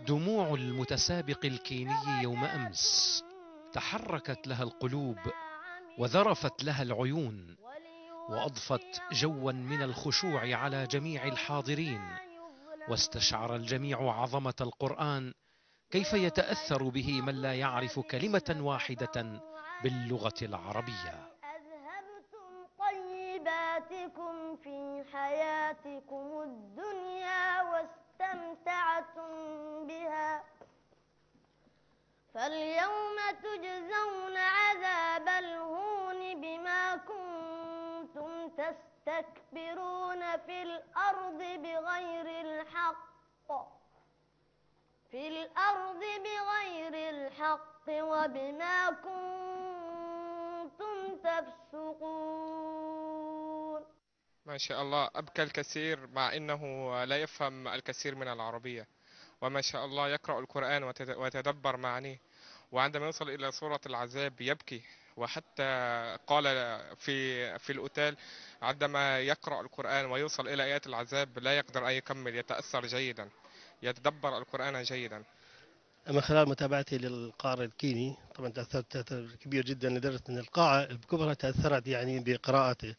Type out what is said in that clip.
دموع المتسابق الكيني يوم أمس تحركت لها القلوب وذرفت لها العيون، وأضفت جوا من الخشوع على جميع الحاضرين، واستشعر الجميع عظمة القرآن، كيف يتأثر به من لا يعرف كلمة واحدة باللغة العربية. أذهبتم طيباتكم في حياتكم الدنيا واستمتعتم بها، فاليوم تجزون عذاب الهون بما كنتم تستكبرون في الأرض وبما كنتم تفسقون. ما شاء الله، أبكى الكثير مع أنه لا يفهم الكثير من العربية، وما شاء الله يقرأ القرآن ويتدبر معانيه، وعندما يوصل إلى سورة العذاب يبكي. وحتى قال في الأوتيل عندما يقرأ القرآن ويوصل إلى آيات العذاب لا يقدر أن يكمل، يتأثر جيدا، يتدبر القرآن جيدا. من خلال متابعتي للقارئ الكيني طبعا تأثرت تأثر كبير جدا لدرجة أن القاعة بكبرها تأثرت يعني بقراءته.